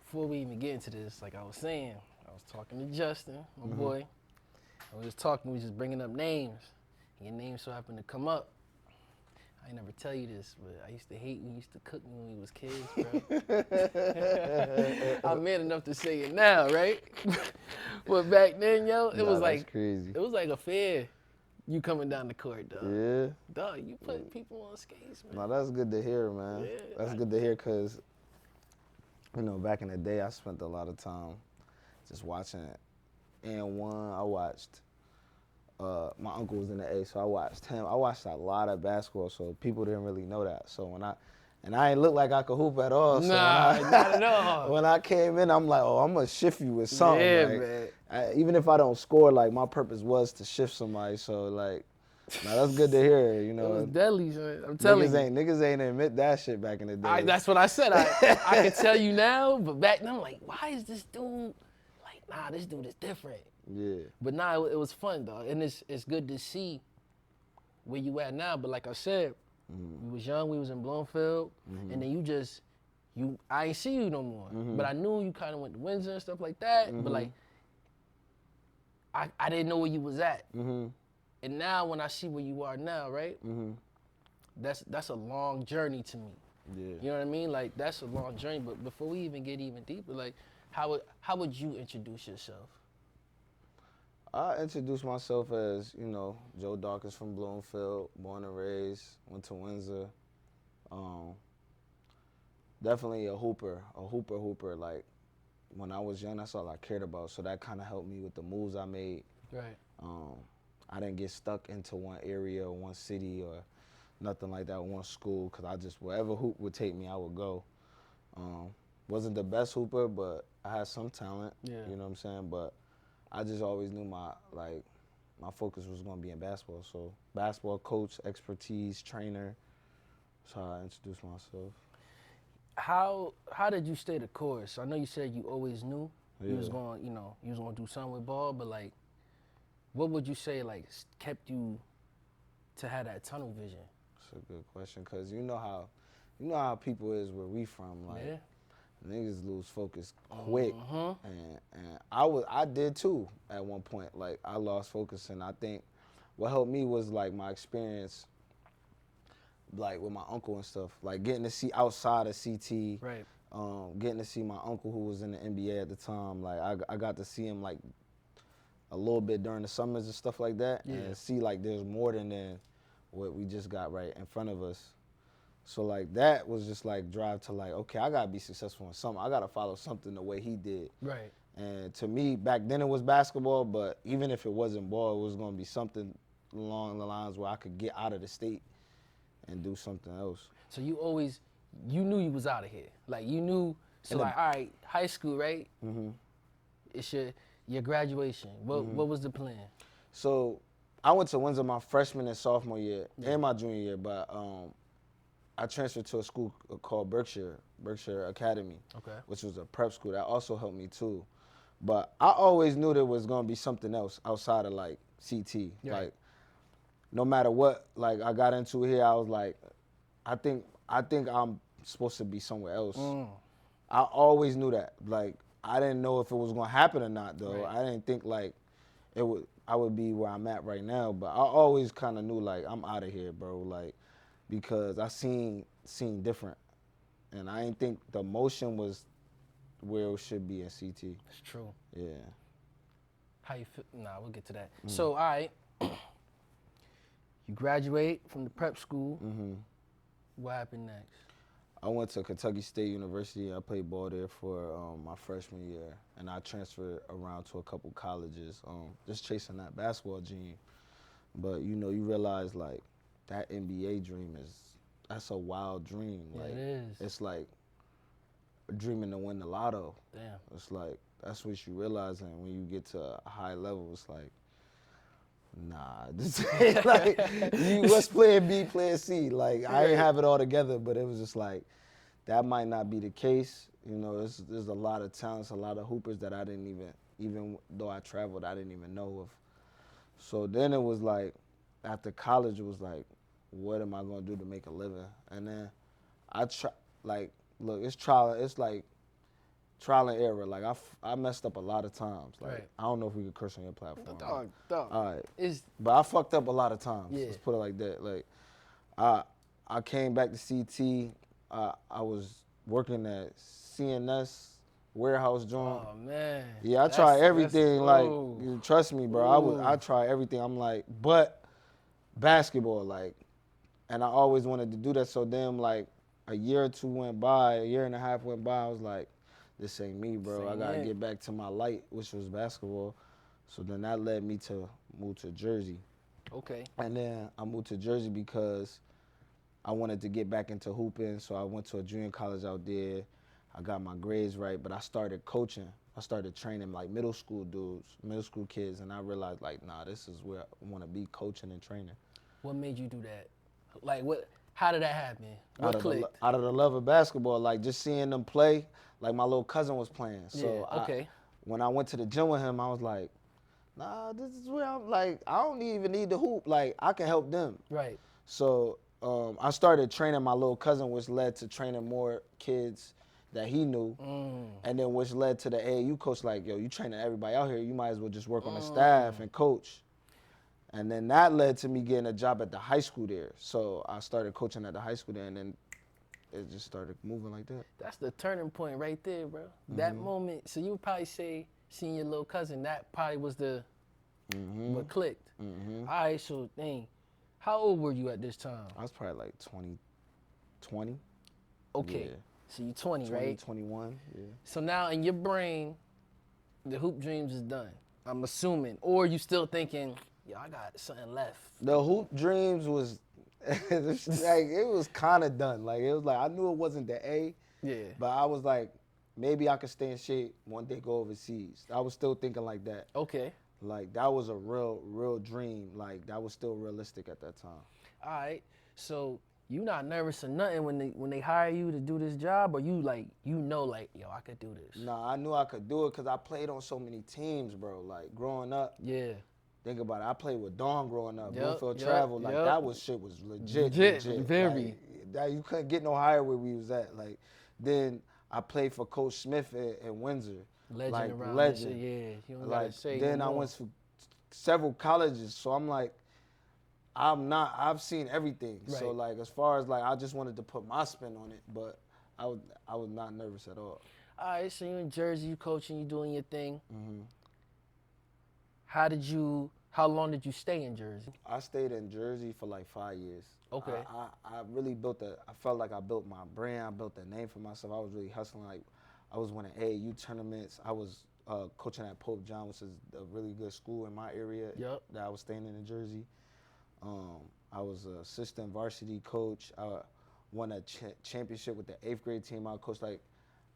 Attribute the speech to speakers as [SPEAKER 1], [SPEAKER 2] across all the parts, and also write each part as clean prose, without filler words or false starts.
[SPEAKER 1] before we even get into this, like I was saying, I was talking to Justin, my boy. I was just talking, we was just bringing up names. And your name so happened to come up. I ain't never tell you this, but I used to hate when you used to cook me when we was kids, bro. I'm man enough to say it now, right? But back then, yo, it was like
[SPEAKER 2] crazy.
[SPEAKER 1] it was like a fair. You coming down the court, dog.
[SPEAKER 2] Yeah.
[SPEAKER 1] Dog, you put people on skates, man.
[SPEAKER 2] No, that's good to hear, man.
[SPEAKER 1] Yeah,
[SPEAKER 2] That's good to hear because, you know, back in the day, I spent a lot of time just watching it. And one, I watched, my uncle was in the A, so I watched him. I watched a lot of basketball, so people didn't really know that. So and I ain't look like I could hoop at all. So
[SPEAKER 1] not at all.
[SPEAKER 2] When I came in, I'm like, oh, I'm going to shift you with something.
[SPEAKER 1] Yeah,
[SPEAKER 2] like,
[SPEAKER 1] man.
[SPEAKER 2] even if I don't score, like, my purpose was to shift somebody. So, like, now that's good to hear, you know.
[SPEAKER 1] It was deadly, son. I'm telling you.
[SPEAKER 2] Niggas ain't admit that shit back in the day.
[SPEAKER 1] That's what I said. I can tell you now, but back then I'm like, why is this dude like, nah, this dude is different.
[SPEAKER 2] Yeah.
[SPEAKER 1] But nah, it was fun, dog. And it's good to see where you at now. But like I said, we was young, we was in Bloomfield, and then I ain't see you no more. But I knew you kind of went to Windsor and stuff like that. But like, I didn't know where you was at. And now when I see where you are now, right? That's a long journey to me.
[SPEAKER 2] Yeah.
[SPEAKER 1] You know what I mean? Like that's a long journey. But before we even get even deeper, like how would you introduce yourself?
[SPEAKER 2] I introduce myself as, you know, Joe Dawkins from Bloomfield, born and raised, went to Windsor. Definitely a hooper. Like when I was young, that's all I cared about. So that kind of helped me with the moves I made.
[SPEAKER 1] Right.
[SPEAKER 2] I didn't get stuck into one area or one city or nothing like that, one school, because I just, wherever hoop would take me, I would go. Wasn't the best hooper, but I had some talent, you know what I'm saying? But I just always knew my focus was going to be in basketball. So basketball coach, expertise, trainer, that's how I introduced myself.
[SPEAKER 1] How did you stay the course? I know you said you always knew you was going, you was going to do something with ball, but like, what would you say like kept you to have that tunnel vision?
[SPEAKER 2] That's a good question, cause you know how people is where we from, like niggas lose focus quick, and I did too at one point. Like I lost focus, and I think what helped me was like my experience, like with my uncle and stuff, like getting to see outside of CT,
[SPEAKER 1] right?
[SPEAKER 2] Getting to see my uncle who was in the NBA at the time. Like I got to see him like a little bit during the summers and stuff like that, and see like there's more than what we just got right in front of us. So like that was just like drive to like, okay, I gotta be successful in something. I gotta follow something the way he did.
[SPEAKER 1] Right.
[SPEAKER 2] And to me, back then it was basketball, but even if it wasn't ball, it was gonna be something along the lines where I could get out of the state and do something else.
[SPEAKER 1] So you knew you was out of here. Like you knew, so like, all right, high school, right? It's your graduation. What was the plan?
[SPEAKER 2] So I went to Windsor my freshman and sophomore year and my junior year, but I transferred to a school called Berkshire Academy, which was a prep school. That also helped me too. But I always knew there was gonna be something else outside of like CT. Like no matter what, like I got into here, I was like, I think I'm supposed to be somewhere else. I always knew that. Like I didn't know if it was gonna happen or not though. I didn't think like I would be where I'm at right now, but I always kind of knew like I'm out of here, bro. Like because I seen different, and I didn't think the motion was where it should be in CT.
[SPEAKER 1] It's true.
[SPEAKER 2] Yeah.
[SPEAKER 1] How you feel? Nah, we'll get to that. So, all right, you graduate from the prep school. What happened next?
[SPEAKER 2] I went to Kentucky State University. I played ball there for my freshman year, and I transferred around to a couple colleges, just chasing that basketball dream. But you know, you realize like that NBA dream that's a wild dream.
[SPEAKER 1] Yeah,
[SPEAKER 2] like
[SPEAKER 1] it is.
[SPEAKER 2] It's like dreaming to win the lotto.
[SPEAKER 1] Damn.
[SPEAKER 2] It's like that's what you realize, and when you get to a high level, it's like, nah, this ain't like what's plan B, plan C. Like I ain't have it all together, but it was just like that might not be the case. You know, there's a lot of talents, a lot of hoopers that I didn't even though I traveled, I didn't even know of. So then it was like, after college, it was like, what am I gonna do to make a living? And then look, it's trial. It's like trial and error. Like I messed up a lot of times. Like
[SPEAKER 1] Right.
[SPEAKER 2] I don't know if we could curse on your platform.
[SPEAKER 1] Dog.
[SPEAKER 2] All right.
[SPEAKER 1] It's
[SPEAKER 2] But I fucked up a lot of times.
[SPEAKER 1] Yeah.
[SPEAKER 2] Let's put it like that. Like I came back to CT. I was working at CNS warehouse joint.
[SPEAKER 1] oh man.
[SPEAKER 2] Yeah, I tried everything. Like,
[SPEAKER 1] ooh.
[SPEAKER 2] trust me, bro. I
[SPEAKER 1] Ooh.
[SPEAKER 2] tried everything. I'm like, but basketball, like, and I always wanted to do that. So then, like, a year or two went by, a year and a half went by. I was like, this ain't me, bro. I gotta get back to my light, which was basketball. So then that led me to move to Jersey.
[SPEAKER 1] Okay.
[SPEAKER 2] And then I moved to Jersey because I wanted to get back into hooping. So I went to a junior college out there. I got my grades right, but I started coaching. I started training like middle school dudes, middle school kids, and I realized like, nah, this is where I want to be, coaching and training.
[SPEAKER 1] What made you do that? Like what? How did that happen? What clicked?
[SPEAKER 2] Out of the love of basketball, like just seeing them play. Like my little cousin was playing, so
[SPEAKER 1] yeah, okay.
[SPEAKER 2] When I went to the gym with him, I was like, nah, this is where I'm like, I don't even need to hoop. Like I can help them.
[SPEAKER 1] Right.
[SPEAKER 2] So I started training my little cousin, which led to training more kids that he knew, and then which led to the AAU coach like, yo, you training everybody out here, you might as well just work on the staff and coach. And then that led to me getting a job at the high school there. So I started coaching at the high school there, and then it just started moving like that.
[SPEAKER 1] That's the turning point right there, bro. That moment, so you would probably say seeing your little cousin, that probably was the what clicked. All right, so dang. How old were you at this time?
[SPEAKER 2] I was probably like 20.
[SPEAKER 1] Okay.
[SPEAKER 2] Yeah.
[SPEAKER 1] So you're 20,
[SPEAKER 2] 20,
[SPEAKER 1] right?
[SPEAKER 2] 21, yeah.
[SPEAKER 1] So now in your brain, the hoop dreams is done. I'm assuming. Or you still thinking, yo, I got something left.
[SPEAKER 2] The hoop dreams was, like, it was kind of done. Like, it was like, I knew it wasn't the A.
[SPEAKER 1] Yeah.
[SPEAKER 2] But I was like, maybe I could stay in shape one day, go overseas. I was still thinking like that.
[SPEAKER 1] Okay.
[SPEAKER 2] Like, that was a real dream. Like, that was still realistic at that time.
[SPEAKER 1] All right. So you not nervous or nothing when they hire you to do this job, or you like, like, yo, I could do this?
[SPEAKER 2] Nah, I knew I could do it because I played on so many teams, bro. Like, growing up.
[SPEAKER 1] Yeah.
[SPEAKER 2] Think about it. I played with Dawn growing up.
[SPEAKER 1] Yep,
[SPEAKER 2] Bloomfield
[SPEAKER 1] yep,
[SPEAKER 2] Travel. Like,
[SPEAKER 1] yep.
[SPEAKER 2] that shit was legit.
[SPEAKER 1] Very.
[SPEAKER 2] Like, that, you couldn't get no higher where we was at. Like, then I played for Coach Smith at Windsor.
[SPEAKER 1] Legend
[SPEAKER 2] like,
[SPEAKER 1] around
[SPEAKER 2] legend.
[SPEAKER 1] that shit, yeah. You don't
[SPEAKER 2] Like,
[SPEAKER 1] gotta say
[SPEAKER 2] then
[SPEAKER 1] no
[SPEAKER 2] I
[SPEAKER 1] more.
[SPEAKER 2] went to several colleges, so I'm like, I've seen everything.
[SPEAKER 1] Right.
[SPEAKER 2] So like, as far as like, I just wanted to put my spin on it, but I was not nervous at all.
[SPEAKER 1] All right, so you in Jersey, you coaching, you doing your thing.
[SPEAKER 2] Mm-hmm.
[SPEAKER 1] How long did you stay in Jersey?
[SPEAKER 2] I stayed in Jersey for like 5 years.
[SPEAKER 1] Okay.
[SPEAKER 2] I really I felt like I built my brand, I built a name for myself. I was really hustling. Like, I was winning AAU tournaments. I was coaching at Pope John, which is a really good school in my area that I was staying in Jersey. I was an assistant varsity coach. I won a championship with the 8th grade team. I coached, like,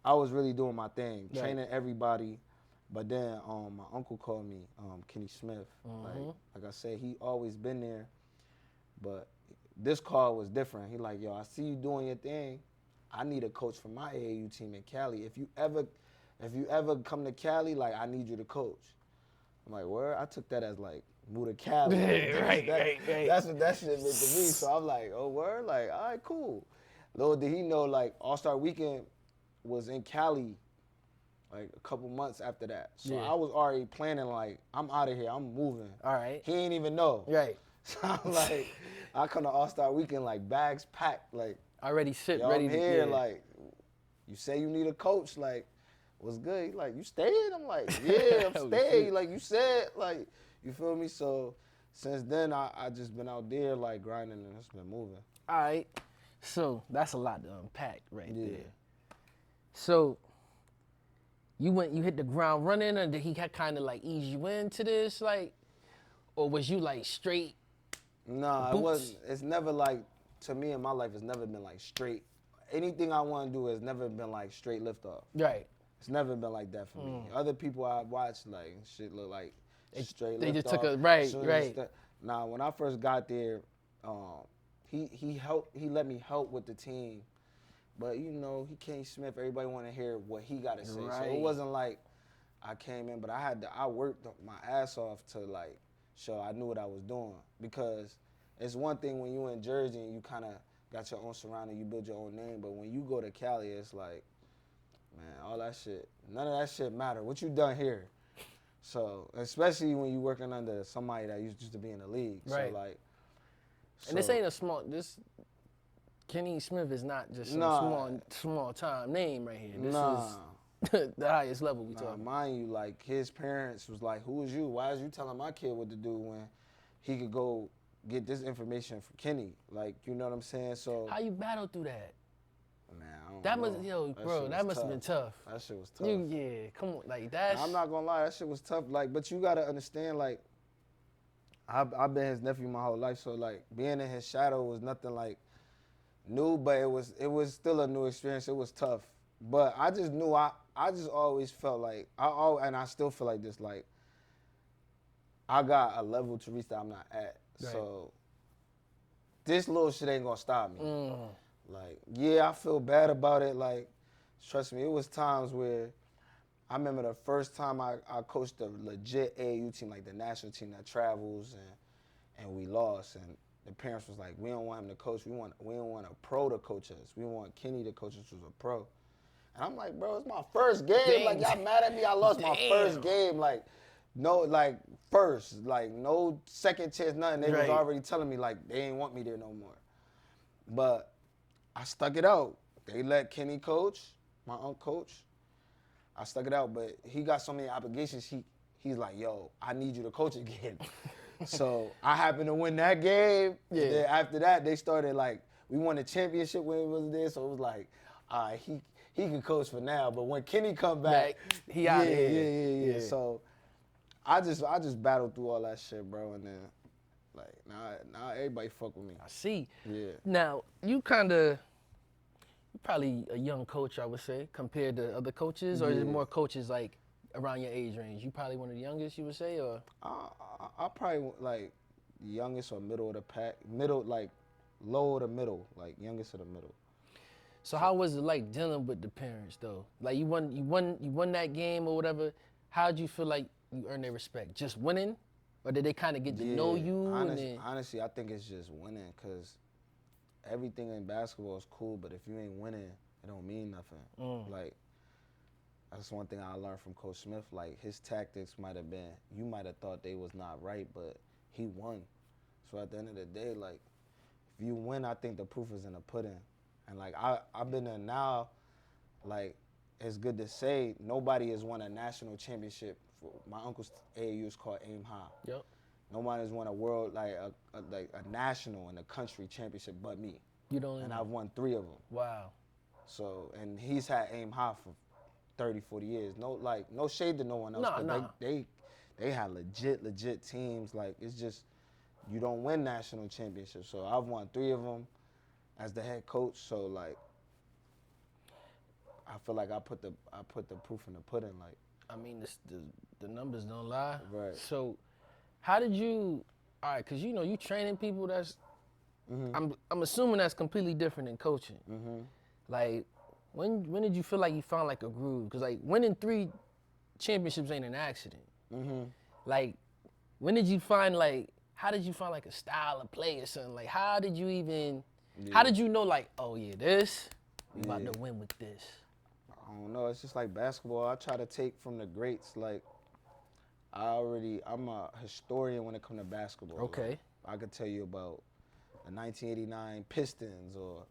[SPEAKER 2] I was really doing my thing, training everybody. But then my uncle called me, Kenny Smith. Like I said, he always been there, but this call was different. He like, yo, I see you doing your thing. I need a coach for my AAU team in Cali. If you ever come to Cali, like, I need you to coach. I'm like, word? I took that as like, move to Cali.
[SPEAKER 1] Right.
[SPEAKER 2] That's what that shit meant to me. So I'm like, oh, word? Like, all right, cool. Little did he know, like, All-Star Weekend was in Cali like a couple months after that. So I was already planning, like, I'm out of here, I'm moving.
[SPEAKER 1] All right.
[SPEAKER 2] He ain't even know.
[SPEAKER 1] Right.
[SPEAKER 2] So I'm like, I come to All-Star Weekend, like, bags packed, like,
[SPEAKER 1] Already shipped,
[SPEAKER 2] yo,
[SPEAKER 1] ready
[SPEAKER 2] I'm
[SPEAKER 1] to
[SPEAKER 2] here, like, you say you need a coach, like, what's good? He like, you staying? I'm like, yeah, I'm staying. Like, you said, like, you feel me? So since then, I just been out there, like, grinding, and it's been moving.
[SPEAKER 1] All right. So that's a lot to unpack right there. So you hit the ground running, or did he kind of like ease you into this, like, or was you like straight?
[SPEAKER 2] Nah, it wasn't. It's never like, to me in my life, it's never been like straight. Anything I want to do has never been like straight lift off.
[SPEAKER 1] Right.
[SPEAKER 2] It's never been like that for me. Other people I watched, like, shit look like straight lift off.
[SPEAKER 1] They just took a, right.
[SPEAKER 2] Nah, when I first got there, he let me help with the team. But, you know, he Kenny Smith, everybody want to hear what he got to say.
[SPEAKER 1] Right.
[SPEAKER 2] So it wasn't like I came in, but I worked my ass off to, like, show I knew what I was doing. Because it's one thing when you in Jersey and you kind of got your own surrounding, you build your own name. But when you go to Cali, it's like, Man, all that shit, none of that shit matter. What you done here? So, especially when you working under somebody that used to be in the league.
[SPEAKER 1] Right.
[SPEAKER 2] So, like.
[SPEAKER 1] And this ain't a small, Kenny Smith is not just some small time name right here. This is the highest level we talking.
[SPEAKER 2] Mind you, like, his parents was like, who is you? Why is you telling my kid what to do when he could go get this information from Kenny? Like, you know what I'm saying? So.
[SPEAKER 1] How you battle through that?
[SPEAKER 2] Man, I don't
[SPEAKER 1] that
[SPEAKER 2] know.
[SPEAKER 1] That must have been tough.
[SPEAKER 2] That shit was tough.
[SPEAKER 1] Yeah, come on, like that.
[SPEAKER 2] I'm not gonna lie, that shit was tough. Like, but you gotta understand, like, I've been his nephew my whole life, so like being in his shadow was nothing like new, but it was still a new experience. It was tough, but I just knew I just always felt like and I still feel like this, like I got a level to reach that I'm not at. Right. So this little shit ain't gonna stop me. Like, yeah, I feel bad about it. Like, trust me, it was times where I remember the first time I coached a legit AAU team, like the national team that travels, and we lost. And the parents was like, we don't want him to coach. We don't want a pro to coach us. We want Kenny to coach us who's a pro. And I'm like, bro, it's my first game. Dang. Like, y'all mad at me? I lost my first game. Like, no, like, first. Like, no second chance, nothing. They was already telling me, like, they ain't want me there no more. But I stuck it out. They let Kenny coach, my uncle coach. I stuck it out, but he got so many obligations. He's like, yo, I need you to coach again. So I happened to win that game. Yeah. Then after that, they started like, we won the championship when he was there. So it was like, all right, he can coach for now. But when Kenny come back,
[SPEAKER 1] he out here.
[SPEAKER 2] Yeah. So I just battled through all that shit, bro, and then like now everybody fuck with me.
[SPEAKER 1] I see.
[SPEAKER 2] Yeah.
[SPEAKER 1] Now you're probably a young coach, I would say, compared to other coaches, or is it more coaches like around your age range? You probably one of the youngest, you would say, or?
[SPEAKER 2] I probably like youngest or middle of the pack, like low to middle, like youngest of the middle.
[SPEAKER 1] So how was it like dealing with the parents though? Like you won that game or whatever. How'd you feel like you earned their respect? Just winning, or did they kind of get to know you?
[SPEAKER 2] Honestly, I think it's just winning, cause everything in basketball is cool, but if you ain't winning, it don't mean nothing. Like, that's one thing I learned from Coach Smith. Like, his tactics might have been, you might have thought they was not right, but he won. So at the end of the day, like, if you win, I think the proof is in the pudding. And like, I've been there now, like, it's good to say nobody has won a national championship. My uncle's AAU is called Aim High.
[SPEAKER 1] Yep.
[SPEAKER 2] Nobody has won a world, like a national and a country championship but me.
[SPEAKER 1] You don't.
[SPEAKER 2] And I've won 3 of them.
[SPEAKER 1] Wow.
[SPEAKER 2] So, and he's had Aim High for 30, 40 years. No shade to no one else. But they had legit teams. Like, it's just, you don't win national championships. So I've won 3 of them as the head coach. So like, I feel like I put the proof in the pudding. Like,
[SPEAKER 1] I mean, the numbers don't lie.
[SPEAKER 2] Right.
[SPEAKER 1] So, how did you? All right, because you training people. That's I'm assuming that's completely different than coaching. Like, when did you feel like you found like a groove? Because like winning 3 championships ain't an accident. Like, when did you find like? How did you find like a style of play or something? Like, how did you even? Yeah. How did you know like, oh yeah, we about to win with this?
[SPEAKER 2] I don't know. It's just like basketball. I try to take from the greats. Like, I'm a historian when it comes to basketball.
[SPEAKER 1] Okay.
[SPEAKER 2] Like, I could tell you about the 1989 Pistons or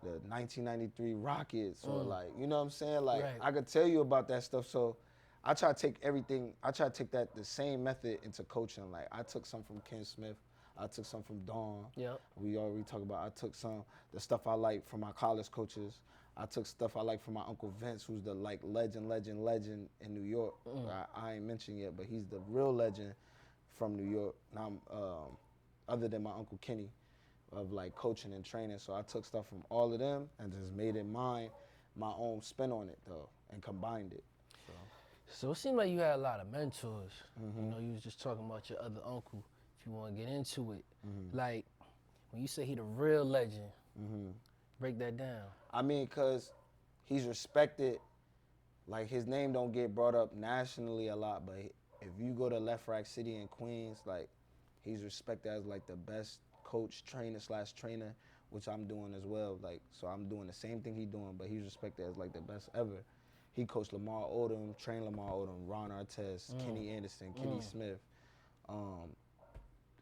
[SPEAKER 2] the 1993 Rockets or like, you know what I'm saying? Like, I could tell you about that stuff. So I try to take everything. I try to take the same method into coaching. Like, I took some from Ken Smith. I took some from Dawn.
[SPEAKER 1] Yep.
[SPEAKER 2] We already talked about. I took the stuff I like from my college coaches. I took stuff I like from my Uncle Vince, who's the like legend in New York. I ain't mentioned yet, but he's the real legend from New York. Now, other than my Uncle Kenny, of like coaching and training. So I took stuff from all of them and just made it my own spin on it though, and combined it.
[SPEAKER 1] So it seemed like you had a lot of mentors. You was just talking about your other uncle. If you want to get into it, like when you say he the real legend, break that down.
[SPEAKER 2] I mean, cause he's respected. Like, his name don't get brought up nationally a lot, but if you go to Left Rack City in Queens, like, he's respected as like the best coach, trainer, which I'm doing as well. Like, so I'm doing the same thing he's doing, but he's respected as like the best ever. He coached Lamar Odom, trained Lamar Odom, Ron Artest, Kenny Anderson, Kenny Smith.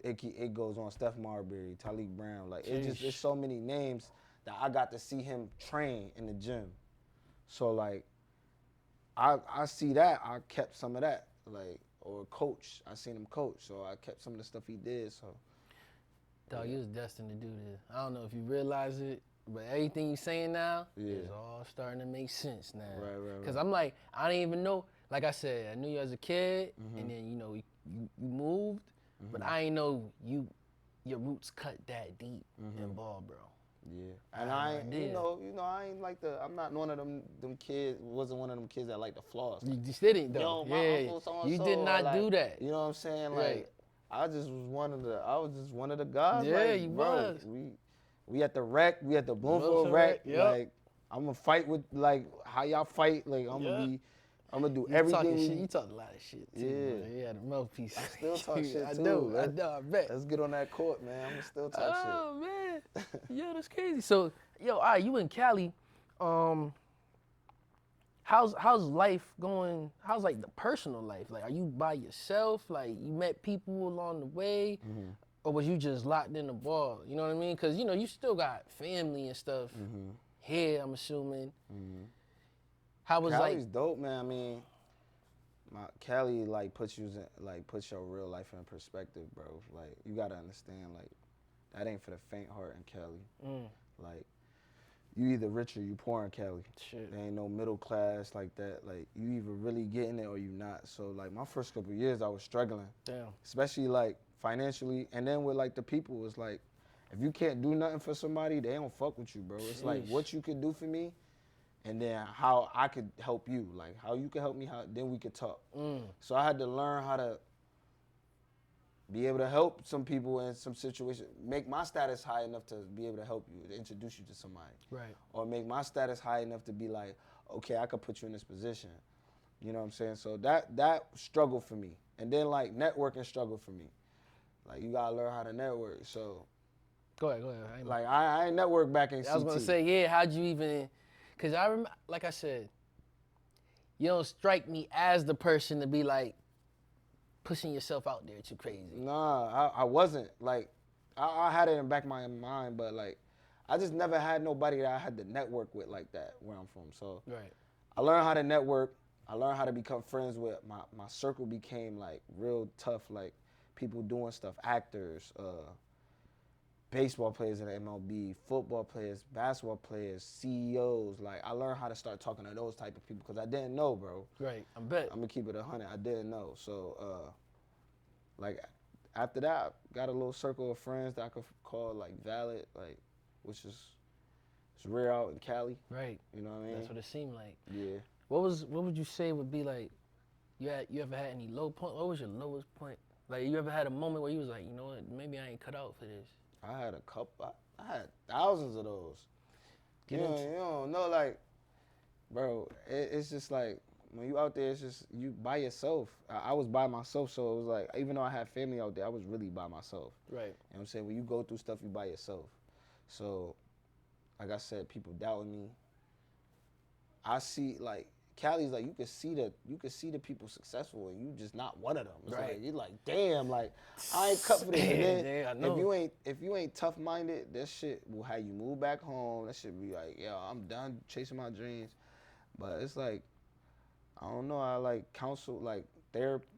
[SPEAKER 2] It goes on. Steph Marbury, Talik Brown. Like it's so many names that I got to see him train in the gym. So like, I see that. I kept some of that. Like, or coach. I seen him coach, so I kept some of the stuff he did. So,
[SPEAKER 1] dog, you was destined to do this. I don't know if you realize it, but everything you saying now is all starting to make sense now.
[SPEAKER 2] Right.
[SPEAKER 1] Because I'm like, I didn't even know. Like I said, I knew you as a kid, and then you moved, but I ain't know your roots cut that deep in ball, bro.
[SPEAKER 2] Yeah, and I ain't like I'm not one of them kids. Wasn't one of them kids that like to floss.
[SPEAKER 1] You just didn't though.
[SPEAKER 2] My uncle so-and-so,
[SPEAKER 1] you did not do that.
[SPEAKER 2] You know what I'm saying? Like, I was just one of the guys.
[SPEAKER 1] Yeah,
[SPEAKER 2] like,
[SPEAKER 1] you
[SPEAKER 2] bro,
[SPEAKER 1] was.
[SPEAKER 2] We at the rec. We at the Bloomfield rec.
[SPEAKER 1] Yep.
[SPEAKER 2] Like, I'm gonna fight with like how y'all fight. Like, I'm gonna do everything.
[SPEAKER 1] You talk a lot of shit too. Yeah, the mouthpiece.
[SPEAKER 2] I still talk shit
[SPEAKER 1] I
[SPEAKER 2] too.
[SPEAKER 1] know. I bet.
[SPEAKER 2] Let's get on that court, man. I'm gonna still talk shit.
[SPEAKER 1] Oh man, yo, that's crazy. So, all right, you in Cali. How's life going? How's like the personal life? Like, are you by yourself? Like, you met people along the way, or was you just locked in the ball? You know what I mean? Because you still got family and stuff here. I'm assuming. How was
[SPEAKER 2] Cali's dope, man. I mean, Cali like puts your real life in perspective, bro. Like, you gotta understand, like, that ain't for the faint heart in Cali. Like, you either rich or you poor in Cali.
[SPEAKER 1] Shit.
[SPEAKER 2] There ain't no middle class like that. Like, you either really getting it or you not. So like, my first couple of years, I was struggling. Damn. Especially like financially, and then with like the people, it's like, if you can't do nothing for somebody, they don't fuck with you, bro. It's like, what you could do for me, and then how I could help you. Like, how you could help me, then we could talk. So I had to learn how to be able to help some people in some situations, make my status high enough to be able to help you, to introduce you to somebody. Right. Or make my status high enough to be like, okay, I could put you in this position. You know what I'm saying? So that struggle for me. And then like networking struggle for me. Like, you gotta learn how to network. So
[SPEAKER 1] Go ahead.
[SPEAKER 2] I ain't networked back in CT.
[SPEAKER 1] I was gonna say, how'd you even, cause I remember, like I said, you don't strike me as the person to be like, pushing yourself out there too crazy.
[SPEAKER 2] Nah, I wasn't. Like, I had it in the back of my mind, but like, I just never had nobody that I had to network with like that where I'm from. So I learned how to network. I learned how to become friends with, my circle became like real tough, like people doing stuff, actors, baseball players in the MLB, football players, basketball players, CEOs. Like, I learned how to start talking to those type of people because I didn't know, bro.
[SPEAKER 1] Right, I bet.
[SPEAKER 2] I'm gonna keep it 100. I didn't know. So, like, after that, I got a little circle of friends that I could call like valid, like, which is it's rare out in Cali.
[SPEAKER 1] Right.
[SPEAKER 2] You know what I mean?
[SPEAKER 1] That's what it seemed like.
[SPEAKER 2] Yeah.
[SPEAKER 1] What would you say would be like? You ever had any low point? What was your lowest point? Like, you ever had a moment where you was like, you know what, maybe I ain't cut out for this?
[SPEAKER 2] I had a couple. I had thousands of those. You don't know, like, bro, it's just like, when you out there, it's just you by yourself. I was by myself, so it was like, even though I had family out there, I was really by myself. Right. You know what I'm saying? When you go through stuff, you by yourself. So, like I said, people doubting me. I see, like, Cali's like, you can see the people successful, and you just not one of them. It's like, you're like, damn, like, I ain't cut for this. And then, I know. If you ain't tough minded, that shit will have you move back home. That shit be like, yo, I'm done chasing my dreams. But it's like, I don't know. I like counsel, like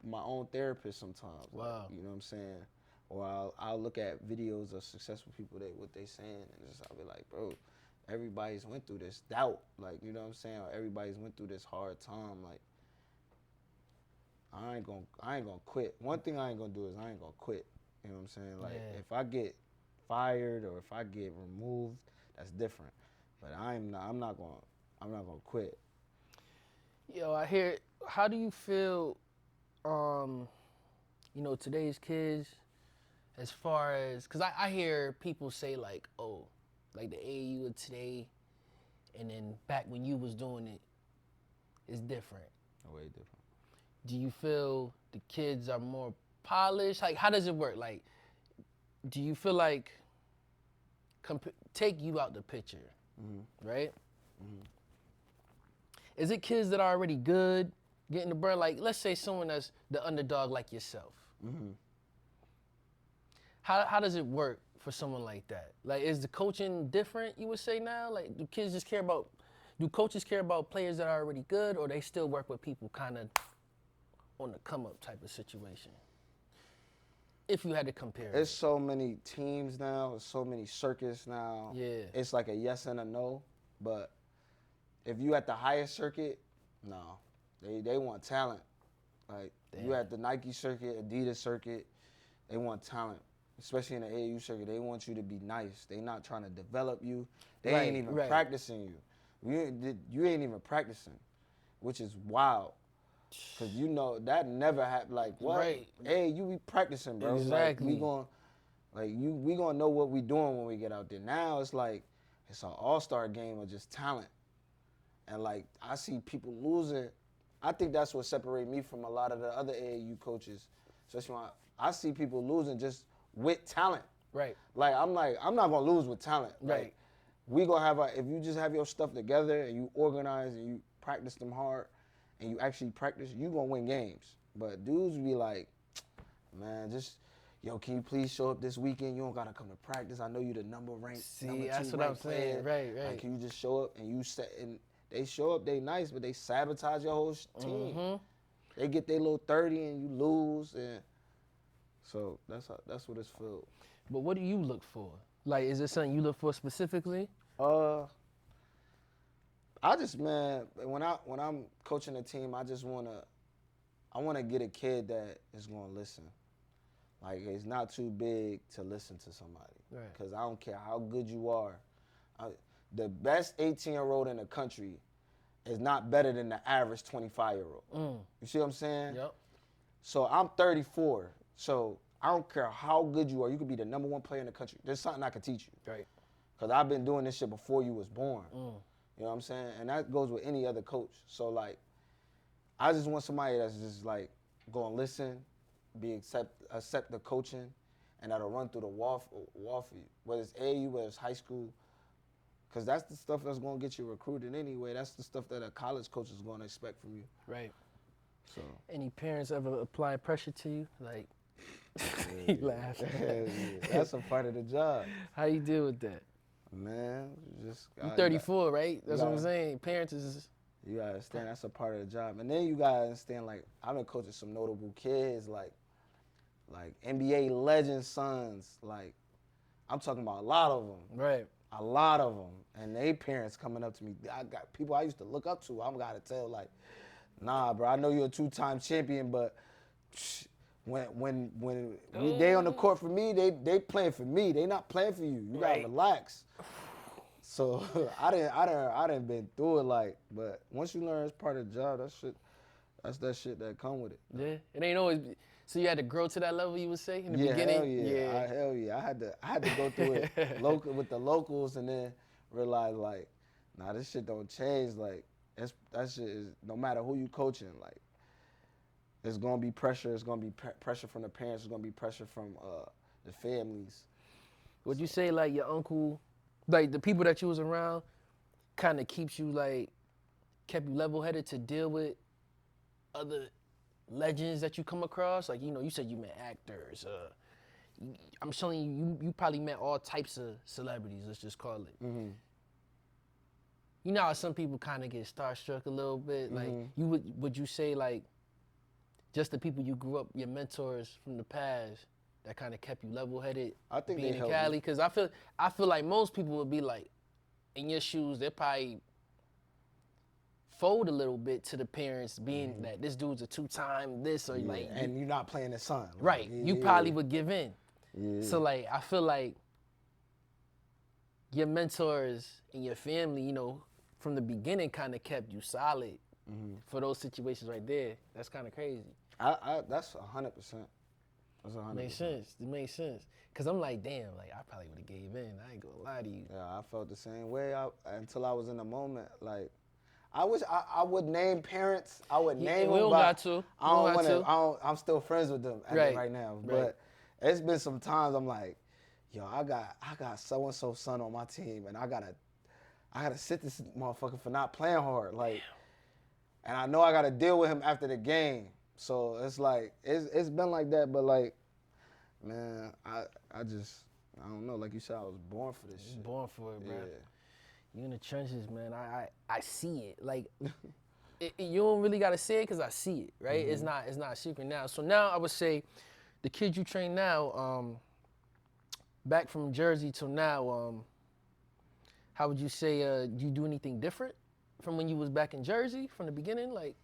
[SPEAKER 2] my own therapist sometimes. Wow. Like, you know what I'm saying? Or I'll look at videos of successful people, what they saying, and just I'll be like, bro, everybody's went through this doubt, like, you know what I'm saying? Or everybody's went through this hard time. Like, I ain't gonna quit. One thing I ain't gonna do is I ain't gonna quit. You know what I'm saying? Like, if I get fired or if I get removed, that's different. But I'm not gonna quit.
[SPEAKER 1] Yo, I hear. How do you feel? Today's kids, as far as, cause I hear people say like, oh, like the AAU of today, and then back when you was doing it, is different.
[SPEAKER 2] Way different.
[SPEAKER 1] Do you feel the kids are more polished? Like, how does it work? Like, do you feel like take you out the picture, right? Is it kids that are already good getting the burn? Like, let's say someone that's the underdog like yourself.
[SPEAKER 2] Mm-hmm.
[SPEAKER 1] How does it work for someone like that? Like, is the coaching different, you would say now? Like, do coaches care about players that are already good, or they still work with people kind of on the come-up type of situation? If you had to compare
[SPEAKER 2] There's so many teams now, there's so many circuits now.
[SPEAKER 1] Yeah.
[SPEAKER 2] It's like a yes and a no, but if you at the highest circuit, no. They want talent. Like, you at the Nike circuit, Adidas circuit, they want talent. Especially in the AAU circuit, they want you to be nice. They not trying to develop you. They ain't even practicing you. You ain't even practicing, which is wild. Cause you know that never happened. Like what?
[SPEAKER 1] Right.
[SPEAKER 2] Hey, you be practicing, bro.
[SPEAKER 1] Exactly.
[SPEAKER 2] Like, we gonna know what we doing when we get out there. Now it's like it's an all-star game of just talent, and like I see people losing. I think that's what separates me from a lot of the other AAU coaches, especially when I see people losing just with talent.
[SPEAKER 1] Right.
[SPEAKER 2] Like, I'm not gonna lose with talent.
[SPEAKER 1] Right.
[SPEAKER 2] Like, we gonna have if you just have your stuff together and you organize and you practice them hard and you actually practice, you gonna win games. But dudes be like, man, just, yo, can you please show up this weekend? You don't gotta come to practice. I know you the number ranked.
[SPEAKER 1] See, that's what I'm saying. Right.
[SPEAKER 2] Like, can you just show up and they show up, they nice, but they sabotage your whole team.
[SPEAKER 1] Mm-hmm.
[SPEAKER 2] They get their little 30 and you lose, and so that's what it's filled.
[SPEAKER 1] But what do you look for? Like, is there something you look for specifically?
[SPEAKER 2] I just, man, when I'm coaching a team, I wanna get a kid that is gonna listen. Like, it's not too big to listen to somebody.
[SPEAKER 1] Right.
[SPEAKER 2] Because I don't care how good you are. The best 18-year-old in the country is not better than the average 25-year-old. You see what I'm saying?
[SPEAKER 1] Yep.
[SPEAKER 2] So I'm 34. So I don't care how good you are. You could be the number one player in the country. There's something I can teach you.
[SPEAKER 1] Right.
[SPEAKER 2] Because I've been doing this shit before you was born. You know what I'm saying? And that goes with any other coach. So, like, I just want somebody that's just, like, going to listen, accept the coaching, and that'll run through the wall for you. Whether it's AAU, whether it's high school. Because that's the stuff that's going to get you recruited anyway. That's the stuff that a college coach is going to expect from you.
[SPEAKER 1] Right.
[SPEAKER 2] So.
[SPEAKER 1] Any parents ever apply pressure to you? Like, you laugh.
[SPEAKER 2] That's a part of the job.
[SPEAKER 1] How you deal with that?
[SPEAKER 2] Man, just.
[SPEAKER 1] You 34, right? That's what I'm saying. Parents is.
[SPEAKER 2] You gotta understand that's a part of the job. And then you gotta understand, like, I've been coaching some notable kids, like NBA legend sons. Like, I'm talking about a lot of them.
[SPEAKER 1] Right.
[SPEAKER 2] A lot of them. And they parents coming up to me. I got people I used to look up to. I'm gotta tell, like, nah, bro, I know you're a 2-time champion, but when they on the court for me, they playing for me. They not playing for you. You gotta relax. So I didn't been through it, like, but once you learn it's part of the job, that's that shit that come with it.
[SPEAKER 1] Yeah, it ain't always. So you had to grow to that level, you would say, in the beginning?
[SPEAKER 2] Hell yeah. I had to go through it with the locals and then realize, like, nah, this shit don't change. Like, that shit is, no matter who you coaching, like, there's gonna be pressure. It's gonna be pressure from the parents. It's gonna be pressure from the families.
[SPEAKER 1] Would you say, like, your uncle, like, the people that you was around kind of kept you level-headed to deal with other legends that you come across? Like, you know, you said you met actors. I'm telling you, you probably met all types of celebrities, let's just call it.
[SPEAKER 2] Mm-hmm.
[SPEAKER 1] You know how some people kind of get starstruck a little bit? Like, would you say, like, just the people you grew up, your mentors from the past, that kind of kept you level-headed?
[SPEAKER 2] I think
[SPEAKER 1] being
[SPEAKER 2] they
[SPEAKER 1] in
[SPEAKER 2] helped
[SPEAKER 1] Cali?
[SPEAKER 2] me.
[SPEAKER 1] Because I feel like most people would be like, in your shoes, they probably fold a little bit to the parents, being that this dude's a 2-time this, or like,
[SPEAKER 2] and you're not playing the son.
[SPEAKER 1] Right.
[SPEAKER 2] Like,
[SPEAKER 1] you probably would give in.
[SPEAKER 2] Yeah.
[SPEAKER 1] So, like, I feel like your mentors and your family, you know, from the beginning kind of kept you solid for those situations right there. That's kind of crazy.
[SPEAKER 2] That's 100%. That's 100%.
[SPEAKER 1] Makes sense. It makes sense. Because I'm like, damn, like, I probably would have gave in. I ain't gonna lie to you.
[SPEAKER 2] Yeah, I felt the same way until I was in the moment. Like, I wish I would name parents. I would name them.
[SPEAKER 1] We don't got to.
[SPEAKER 2] I'm still friends with them right now. But it's been some times I'm like, yo, I got so-and-so son on my team, and I gotta sit this motherfucker for not playing hard. Like, and I know I got to deal with him after the game. So it's like it's been like that, but like, man, I don't know. Like you said, I was born for this shit.
[SPEAKER 1] Born for it, bro.
[SPEAKER 2] Yeah.
[SPEAKER 1] You in the trenches, man. I see it. Like, you don't really gotta say it because I see it, right? It's not a secret now. So now I would say, the kids you train now, back from Jersey till now, how would you say do you do anything different from when you was back in Jersey from the beginning, like,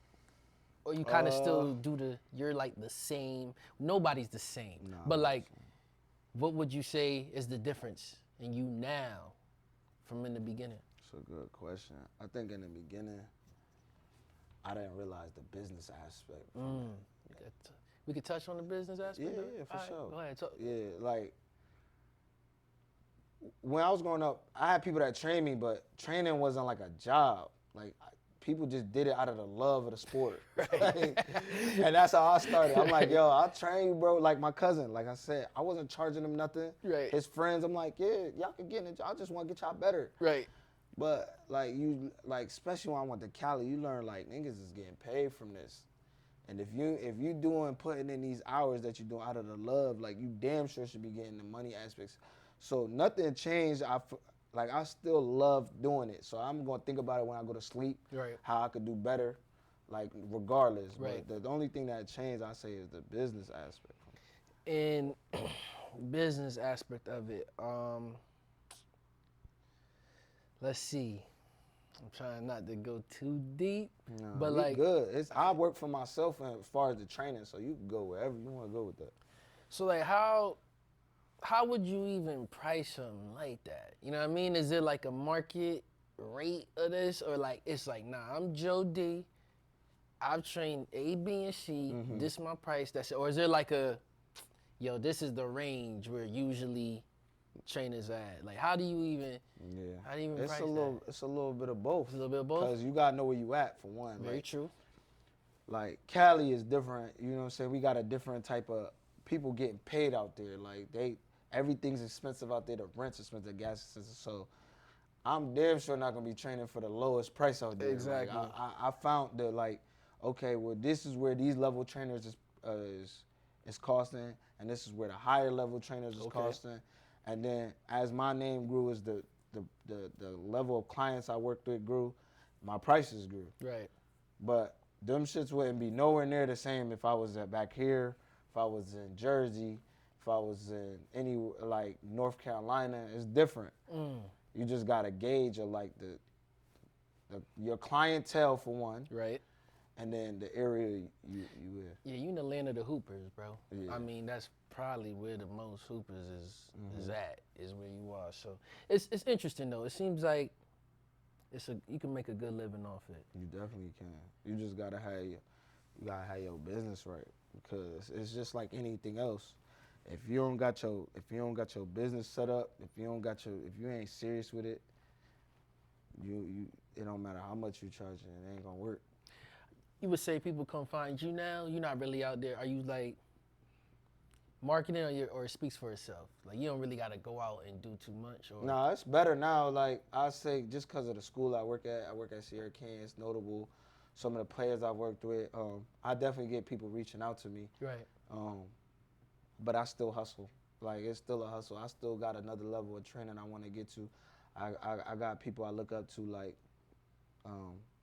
[SPEAKER 1] or you kind of still do you're like the same? Nobody's the same, but like, what would you say is the difference in you now from in the beginning?
[SPEAKER 2] That's a good question. I think in the beginning, I didn't realize the business aspect.
[SPEAKER 1] We could touch on the business aspect?
[SPEAKER 2] Yeah, for sure.
[SPEAKER 1] Go ahead, talk.
[SPEAKER 2] Yeah, like, when I was growing up, I had people that trained me, but training wasn't like a job. Like, people just did it out of the love of the sport. Right. And that's how I started. I'm like, yo, I'll train you, bro. Like my cousin, like I said, I wasn't charging him nothing.
[SPEAKER 1] Right.
[SPEAKER 2] His friends, I'm like, yeah, y'all can get in it. I just want to get y'all better.
[SPEAKER 1] Right.
[SPEAKER 2] But especially when I went to Cali, you learn like niggas is getting paid from this. And if you putting in these hours that you're doing out of the love, like you damn sure should be getting the money aspects. So nothing changed. I still love doing it. So I'm gonna think about it when I go to sleep.
[SPEAKER 1] Right.
[SPEAKER 2] How I could do better, like regardless.
[SPEAKER 1] Right.
[SPEAKER 2] But the only thing that changed, I say, is the business aspect.
[SPEAKER 1] And business aspect of it. Let's see. I'm trying not to go too deep, but like,
[SPEAKER 2] good. I work for myself as far as the training, so you can go wherever you want to go with that.
[SPEAKER 1] So like, how would you even price something like that? You know what I mean? Is it like a market rate of this, or like it's like, nah, I'm Joe D. I've trained A, B, and C. This is my price. That's it. Or is there like yo, this is the range where usually trainers at? Like, how do you even?
[SPEAKER 2] Yeah.
[SPEAKER 1] How do you even
[SPEAKER 2] it's
[SPEAKER 1] price
[SPEAKER 2] a little.
[SPEAKER 1] that?
[SPEAKER 2] It's a little bit of both.
[SPEAKER 1] It's a little bit of both.
[SPEAKER 2] Because you gotta know where you at for one.
[SPEAKER 1] Very true.
[SPEAKER 2] Like Cali is different. You know what I'm saying? We got a different type of people getting paid out there. Like everything's expensive out there. The rent's expensive, the gas is expensive. So I'm damn sure not gonna be training for the lowest price out there.
[SPEAKER 1] Exactly.
[SPEAKER 2] Like, I found that, like, okay, well, this is where these level trainers is costing, and this is where the higher level trainers is costing. And then as my name grew, as the level of clients I worked with grew, my prices grew.
[SPEAKER 1] Right.
[SPEAKER 2] But them shits wouldn't be nowhere near the same if I was back here, if I was in Jersey, if I was in any, like, North Carolina. It's different. You just gotta gauge like your clientele for one.
[SPEAKER 1] Right.
[SPEAKER 2] And then the area you in.
[SPEAKER 1] Yeah, you in the land of the hoopers, bro.
[SPEAKER 2] Yeah.
[SPEAKER 1] I mean, that's probably where the most hoopers is where you are. So it's interesting though. It seems like you can make a good living off it.
[SPEAKER 2] You definitely can. You just gotta have your business right, because it's just like anything else. If you don't got your business set up, if you ain't serious with it, it don't matter how much you charge it ain't gonna work.
[SPEAKER 1] You would say people come find you now? You're not really out there. Are you like marketing, or it speaks for itself? Like, you don't really got to go out and do too much? Or?
[SPEAKER 2] No, it's better now. Like, I say, just because of the school I work at Sierra Crayton. It's notable. Some of the players I've worked with, I definitely get people reaching out to me.
[SPEAKER 1] Right.
[SPEAKER 2] But I still hustle. Like, it's still a hustle. I still got another level of training I want to get to. I got people I look up to, like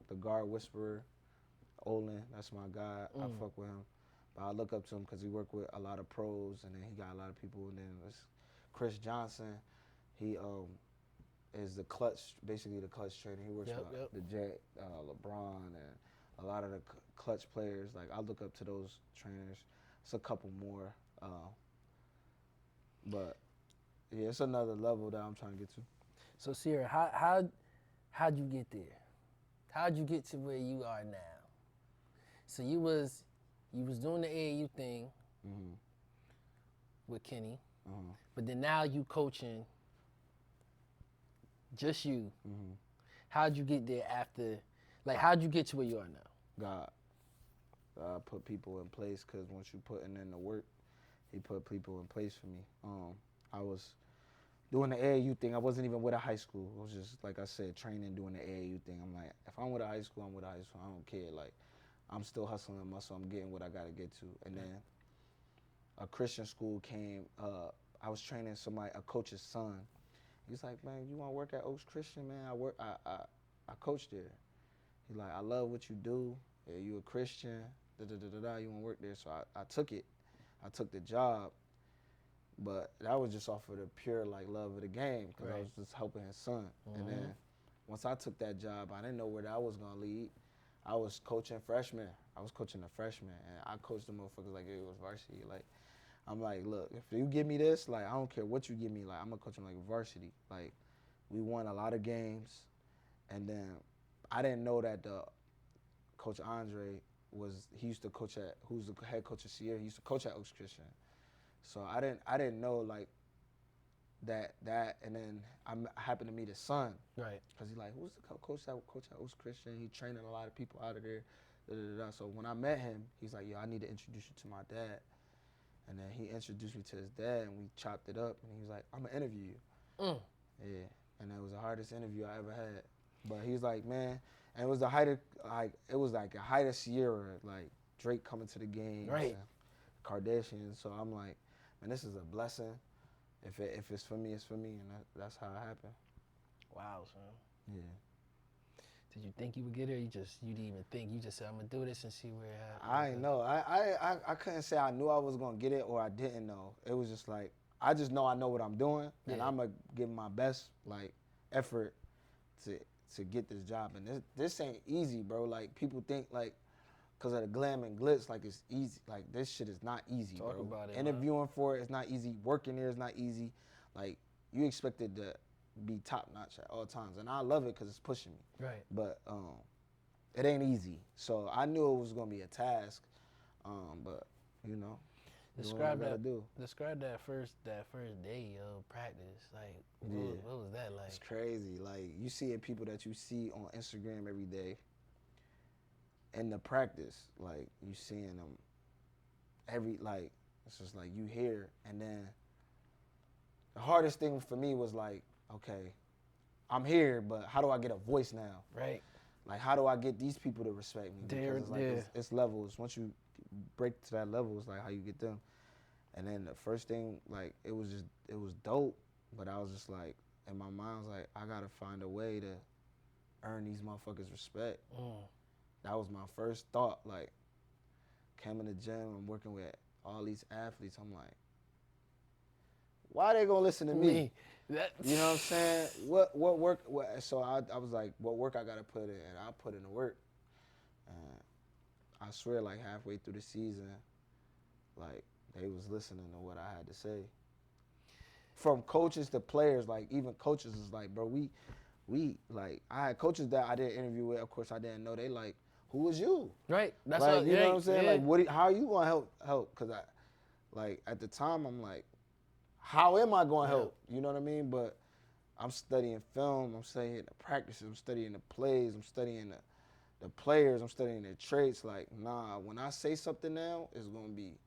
[SPEAKER 2] the guard whisperer, Olin. That's my guy. I fuck with him. But I look up to him because he worked with a lot of pros, and then he got a lot of people. And then there's Chris Johnson. He is basically the clutch trainer. He works with the Jet, LeBron, and a lot of the clutch players. Like, I look up to those trainers. It's a couple more. But yeah, it's another level that I'm trying to get to.
[SPEAKER 1] So Sierra, how'd you get there? How'd you get to where you are now? So you was doing the AAU thing with Kenny, but then now you coaching just you. How'd you get there after? Like, how'd you get to where you are now?
[SPEAKER 2] God put people in place, because once you putting in the work, he put people in place for me. I was doing the AAU thing. I wasn't even with a high school. It was just, like I said, training, doing the AAU thing. I'm like, if I'm with a high school, I'm with a high school. I don't care. Like, I'm still hustling the muscle. I'm getting what I got to get to. And then a Christian school came. I was training a coach's son. He's like, man, you want to work at Oaks Christian, man? I coach there. He's like, I love what you do. Yeah, you a Christian. You want to work there? So I took it. I took the job. But that was just off of the pure like love of the game because I was just helping his son. And then once I took that job, I didn't know where that was gonna lead. I was coaching freshmen. I was coaching the freshmen, and I coached the motherfuckers like it was varsity. Like I'm like, look, if you give me this, like I don't care what you give me, like I'm gonna coach them like varsity. Like we won a lot of games, and then I didn't know that Coach Andre he used to coach who's the head coach of Sierra. He used to coach at Oaks Christian. So I didn't know like that, and then I happened to meet his son.
[SPEAKER 1] Right.
[SPEAKER 2] Cause he's like, who's the coach at Oaks Christian? He training a lot of people out of there. So when I met him, he's like, yo, I need to introduce you to my dad. And then he introduced me to his dad, and we chopped it up. And he was like, I'm gonna interview you. Yeah. And that was the hardest interview I ever had. But he's like, man, and it was the height of a height of Sierra, like Drake coming to the game.
[SPEAKER 1] Right.
[SPEAKER 2] Kardashians. So I'm like, man, this is a blessing. If it's for me, it's for me, and that's how it happened.
[SPEAKER 1] Wow, son.
[SPEAKER 2] Yeah.
[SPEAKER 1] Did you think you would get here? You didn't even think. You just said, I'm gonna do this and see where it happens.
[SPEAKER 2] I ain't know. I couldn't say I knew I was gonna get it or I didn't know. It was just like I just know I know what I'm doing, and I'm gonna give my best like effort to get this job. And this ain't easy, bro. Like people think like. Because of the glam and glitz, like it's easy. Like this shit is not easy,
[SPEAKER 1] Talk
[SPEAKER 2] bro.
[SPEAKER 1] about it,
[SPEAKER 2] Interviewing for it is not easy. Working there is not easy. Like you expected to be top notch at all times, and I love it because it's pushing me.
[SPEAKER 1] Right.
[SPEAKER 2] But it ain't easy. So I knew it was gonna be a task. But you know,
[SPEAKER 1] describe that first day of practice. Like what was that like?
[SPEAKER 2] It's crazy. Like you see people that you see on Instagram every day. In the practice, like you seeing them it's just like you hear, and then the hardest thing for me was like, okay, I'm here, but how do I get a voice now?
[SPEAKER 1] Right.
[SPEAKER 2] Like how do I get these people to respect me? Because it's like it's levels. Once you break to that level, it's like how you get them. And then the first thing, like it was dope, but I was just like, in my mind, I was like, I gotta find a way to earn these motherfuckers respect. That was my first thought. Like, came in the gym, I'm working with all these athletes. I'm like, why they gonna listen to me? You know what I'm saying? What work? So I was like, what work I gotta put in? And I put in the work. And I swear, like halfway through the season, like they was listening to what I had to say. From coaches to players, like even coaches is like, bro, we like I had coaches that I didn't interview with. Of course, I didn't know. They like, who was you?
[SPEAKER 1] Right. That's
[SPEAKER 2] like,
[SPEAKER 1] what,
[SPEAKER 2] you know what I'm saying.
[SPEAKER 1] Yeah.
[SPEAKER 2] Like, how are you gonna help? Cause like at the time, I'm like, how am I gonna help? You know what I mean? But I'm studying film. I'm studying the practices. I'm studying the plays. I'm studying the players. I'm studying their traits. Like, nah, when I say something now, it's gonna be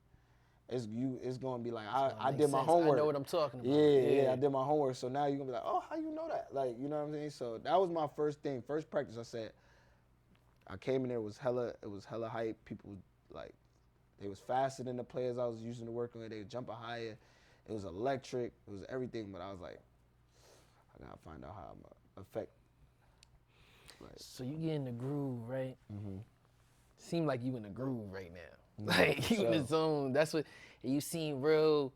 [SPEAKER 2] like I did my homework.
[SPEAKER 1] I know what I'm talking about.
[SPEAKER 2] Yeah, I did my homework. So now you're gonna be like, oh, how you know that? Like, you know what I'm saying? So that was my first thing. First practice, I said, I came in there, it was hella hype. People like, they was faster than the players I was using to work with. They were jumping higher. It was electric. It was everything. But I was like, I gotta find out how I'm gonna affect. Like,
[SPEAKER 1] so you get in the groove, right?
[SPEAKER 2] Mm-hmm.
[SPEAKER 1] Seem like you in the groove right now. Like you in the zone. That's what you seem real.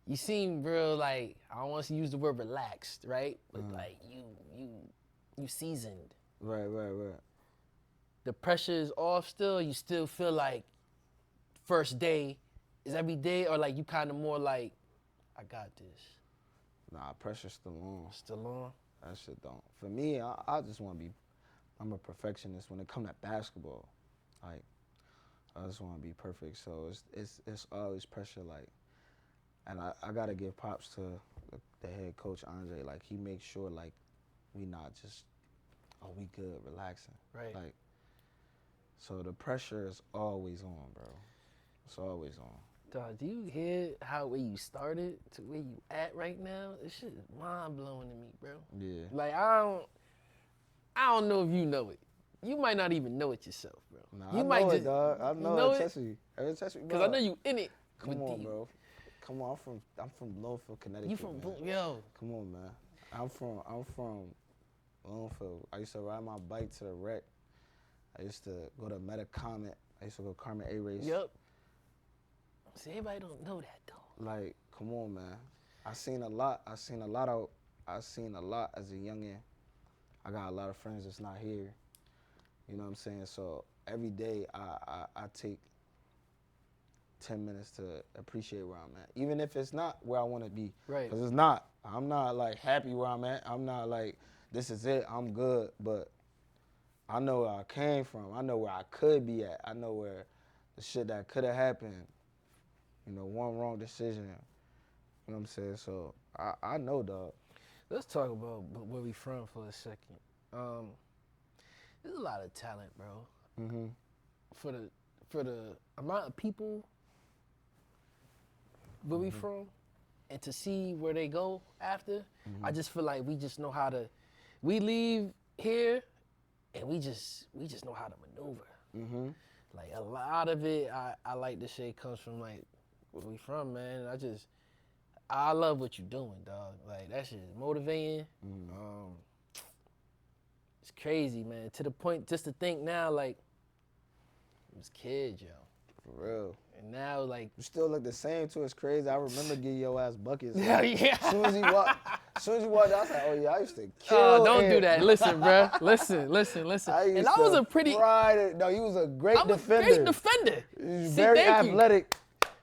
[SPEAKER 1] You seem real like, I don't want to use the word relaxed, right? But like you seasoned.
[SPEAKER 2] Right.
[SPEAKER 1] The pressure is off still. You still feel like first day is every day, or like you kind of more like, I got this.
[SPEAKER 2] Nah, pressure's still on.
[SPEAKER 1] Still on.
[SPEAKER 2] That shit don't. For me, I just want to be. I'm a perfectionist when it comes to basketball. Like, I just want to be perfect. So it's always pressure. Like, and I gotta give props to the head coach Andre. Like, he makes sure like we not just, oh, we good, relaxing.
[SPEAKER 1] Right.
[SPEAKER 2] Like, so the pressure is always on, bro. It's always on.
[SPEAKER 1] Dog, do you hear where you started to where you at right now? This shit is mind blowing to me, bro.
[SPEAKER 2] Yeah.
[SPEAKER 1] Like I don't know if you know it. You might not even know it yourself, bro.
[SPEAKER 2] Nah,
[SPEAKER 1] You
[SPEAKER 2] I
[SPEAKER 1] might
[SPEAKER 2] know
[SPEAKER 1] just
[SPEAKER 2] it, dog. I know,
[SPEAKER 1] know
[SPEAKER 2] it.
[SPEAKER 1] it.
[SPEAKER 2] Trust me. Trust me, bro.
[SPEAKER 1] Cause I know you in it.
[SPEAKER 2] Come on, bro. Come on. I'm from Bloomfield, Connecticut.
[SPEAKER 1] You from
[SPEAKER 2] man.
[SPEAKER 1] yo?
[SPEAKER 2] Come on, man. I'm from Bloomfield. I used to ride my bike to the rec. I used to go to Metacomet. I used to go Carmen A race.
[SPEAKER 1] Yep. See, everybody don't know that though.
[SPEAKER 2] Like, come on, man. I seen a lot as a youngin'. I got a lot of friends that's not here. You know what I'm saying? So every day I take 10 minutes to appreciate where I'm at. Even if it's not where I want to be.
[SPEAKER 1] Right.
[SPEAKER 2] Because it's not. I'm not like happy where I'm at. I'm not like, this is it, I'm good. But I know where I came from. I know where I could be at. I know where the shit that could have happened, you know, one wrong decision. You know what I'm saying? So I know, dog.
[SPEAKER 1] Let's talk about where we from for a second. There's a lot of talent, bro.
[SPEAKER 2] Mm-hmm.
[SPEAKER 1] For the amount of people where we from, and to see where they go after, I just feel like we just know how to. We leave here, and we just know how to maneuver.
[SPEAKER 2] Mm-hmm.
[SPEAKER 1] Like a lot of it, I like to say comes from like where we from, man. I love what you're doing, dog. Like that shit is motivating. It's crazy, man. To the point, just to think now, like it was kids, yo.
[SPEAKER 2] For real.
[SPEAKER 1] And now, like
[SPEAKER 2] You still look the same too. It's crazy. I remember getting your ass buckets.
[SPEAKER 1] hell yeah.
[SPEAKER 2] As soon as you walked, I was like, oh yeah, I used to kill.
[SPEAKER 1] Oh, don't do
[SPEAKER 2] him.
[SPEAKER 1] that. Listen, bro. Listen. And I was a pretty.
[SPEAKER 2] No, he was a great
[SPEAKER 1] I'm a
[SPEAKER 2] defender.
[SPEAKER 1] great defender.
[SPEAKER 2] He was
[SPEAKER 1] See,
[SPEAKER 2] very
[SPEAKER 1] thank you.
[SPEAKER 2] athletic.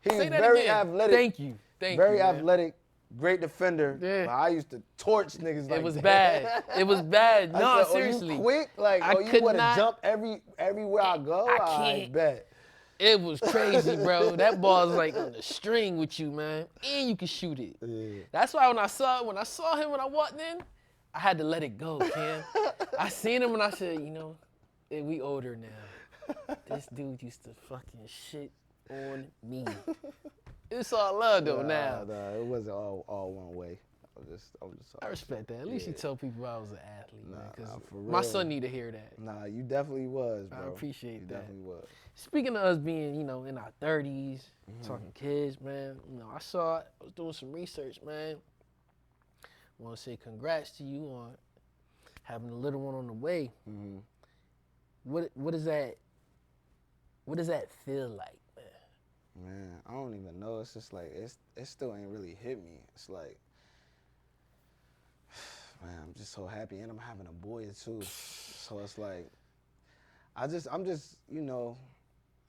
[SPEAKER 2] He was
[SPEAKER 1] Say that
[SPEAKER 2] very
[SPEAKER 1] again.
[SPEAKER 2] athletic.
[SPEAKER 1] Thank you.
[SPEAKER 2] Very
[SPEAKER 1] man.
[SPEAKER 2] athletic. Great defender.
[SPEAKER 1] Yeah.
[SPEAKER 2] But I used to torch niggas like
[SPEAKER 1] It was
[SPEAKER 2] that.
[SPEAKER 1] bad. It was bad.
[SPEAKER 2] I
[SPEAKER 1] No,
[SPEAKER 2] said,
[SPEAKER 1] seriously.
[SPEAKER 2] Oh, you quick? Like,
[SPEAKER 1] I
[SPEAKER 2] you
[SPEAKER 1] could
[SPEAKER 2] want to
[SPEAKER 1] not-
[SPEAKER 2] jump everywhere I go?
[SPEAKER 1] I
[SPEAKER 2] I
[SPEAKER 1] can't.
[SPEAKER 2] bet.
[SPEAKER 1] It was crazy, bro. That ball's like on the string with you, man. And you can shoot it.
[SPEAKER 2] Yeah.
[SPEAKER 1] That's why when I saw him when I walked in, I had to let it go, Cam. I seen him and I said, you know, we older now. This dude used to fucking shit on me. It's all love though now.
[SPEAKER 2] Nah, it wasn't all one way. I was just
[SPEAKER 1] I respect that. At least you
[SPEAKER 2] Yeah.
[SPEAKER 1] told people I was an athlete, man. Because
[SPEAKER 2] for
[SPEAKER 1] my
[SPEAKER 2] real.
[SPEAKER 1] son need to hear that.
[SPEAKER 2] Nah, you definitely was, bro.
[SPEAKER 1] I appreciate
[SPEAKER 2] you
[SPEAKER 1] that.
[SPEAKER 2] definitely was.
[SPEAKER 1] Speaking of us being, you know, in our 30s, talking kids, man, you know, I was doing some research, man. I want to say congrats to you on having a little one on the way.
[SPEAKER 2] Mm-hmm.
[SPEAKER 1] What does that feel like, man?
[SPEAKER 2] Man, I don't even know. It's just like it still ain't really hit me. It's like, man, I'm just so happy, and I'm having a boy too. So it's like, I'm just, you know,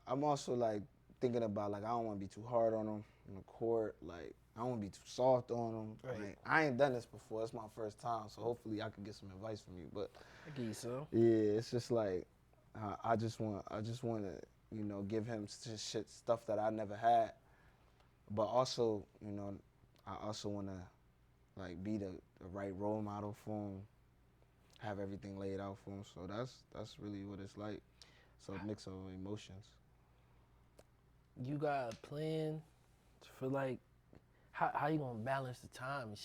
[SPEAKER 2] I'm also like thinking about like I don't want to be too hard on him in the court. Like I don't want to be too soft on him.
[SPEAKER 1] Right.
[SPEAKER 2] Like, I ain't done this before. It's my first time, so hopefully I can get some advice from you. But
[SPEAKER 1] I give you some.
[SPEAKER 2] yeah, it's just like I just want to, you know, give him stuff that I never had. But also, you know, I also want to like be the right role model for him, have everything laid out for him. So that's really what it's like. So a mix of emotions.
[SPEAKER 1] You got a plan for like how you gonna balance the time? You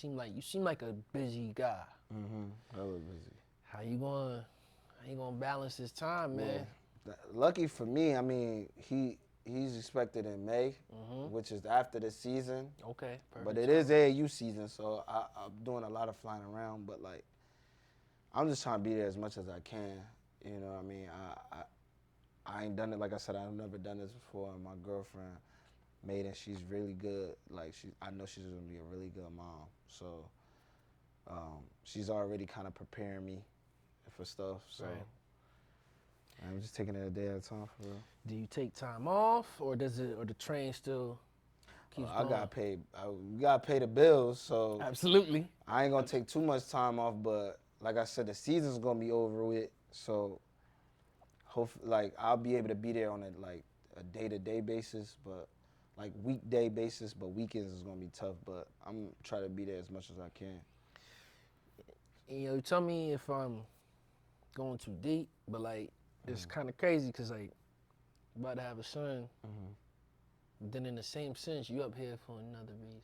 [SPEAKER 1] seem like a busy guy.
[SPEAKER 2] Mm-hmm. I was busy.
[SPEAKER 1] How you gonna balance this time, man?
[SPEAKER 2] Well, lucky for me, I mean, he's expected in May, which is after the season.
[SPEAKER 1] Okay, perfect.
[SPEAKER 2] But it is AAU season, so I'm doing a lot of flying around. But like, I'm just trying to be there as much as I can. You know what I mean? I ain't done it. Like I said, I've never done this before. And my girlfriend made it. She's really good. Like I know she's gonna be a really good mom. So she's already kind of preparing me for stuff. So
[SPEAKER 1] Right.
[SPEAKER 2] I'm just taking it a day at a time for real.
[SPEAKER 1] Do you take time off, or the train still keeps
[SPEAKER 2] I
[SPEAKER 1] going?
[SPEAKER 2] we gotta pay the bills. So
[SPEAKER 1] Absolutely.
[SPEAKER 2] I ain't gonna take too much time off. But like I said, the season's gonna be over with. So hopefully, like I'll be able to be there on a day-to-day basis, but like weekday basis. But weekends is gonna be tough. But I'm trying to be there as much as I can.
[SPEAKER 1] You know, tell me if I'm going too deep, but like it's kind of crazy because like about to have a son. then in the same sense, you up here for another reason.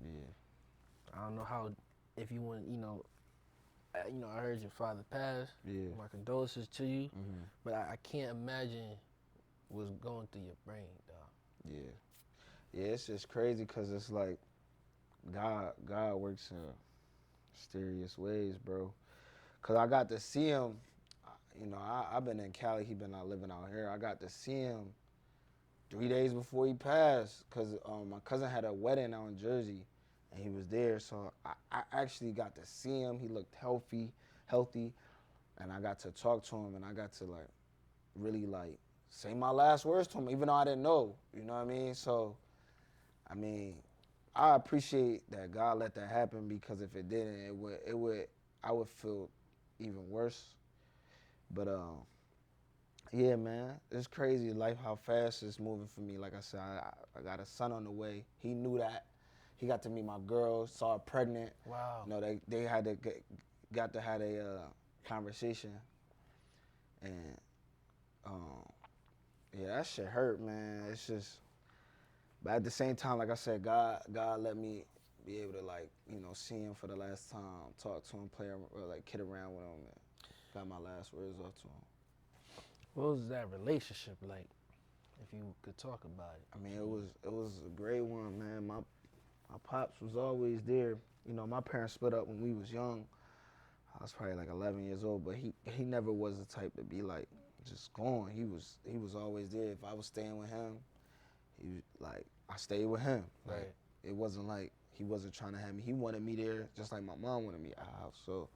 [SPEAKER 2] Yeah.
[SPEAKER 1] I don't know how, if you want, I heard your father pass.
[SPEAKER 2] Yeah.
[SPEAKER 1] My condolences to you.
[SPEAKER 2] Mm-hmm.
[SPEAKER 1] But I can't imagine what's going through your brain, dog.
[SPEAKER 2] Yeah. Yeah, it's just crazy because it's like God works in mysterious ways, bro. Because I got to see him, I've been in Cali, he been out living out here. I got to see him 3 days before he passed because my cousin had a wedding out in Jersey and he was there. So I actually got to see him. He looked healthy, and I got to talk to him and I got to like really like say my last words to him, even though I didn't know, you know what I mean? So, I mean, I appreciate that God let that happen because if it didn't, I would feel even worse. But yeah, man, it's crazy life how fast it's moving for me. Like I said, I got a son on the way. He knew that. He got to meet my girl, saw her pregnant.
[SPEAKER 1] Wow.
[SPEAKER 2] They had to got to have a conversation, and yeah, that shit hurt, man. It's just, but at the same time, like I said, God let me be able to see him for the last time, talk to him, play or like kid around with him, and got my last words off to him.
[SPEAKER 1] What was that relationship like, if you could talk about it?
[SPEAKER 2] I mean, it was a great one, man. My pops was always there. My parents split up when we was young. I was probably like 11 years old, but he never was the type to be like just gone. He was always there. If I was staying with him, I stayed with him.
[SPEAKER 1] Right.
[SPEAKER 2] It wasn't like he wasn't trying to have me. He wanted me there just like my mom wanted me at the house. So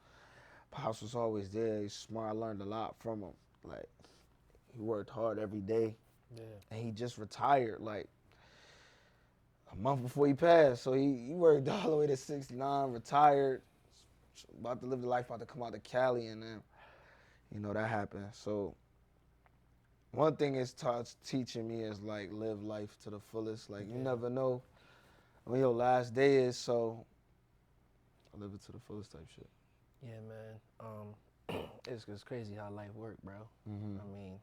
[SPEAKER 2] Pops was always there. He's smart. I learned a lot from him. Like, he worked hard every day.
[SPEAKER 1] Yeah.
[SPEAKER 2] And he just retired like a month before he passed. So he worked all the way to 69, retired, about to live the life, about to come out to Cali, and then, that happened. So one thing it's teaching me is like live life to the fullest. Like, you never know when your last day is, so I live it to the fullest type shit.
[SPEAKER 1] Yeah, man. It's crazy how life works, bro.
[SPEAKER 2] Mm-hmm.
[SPEAKER 1] I mean,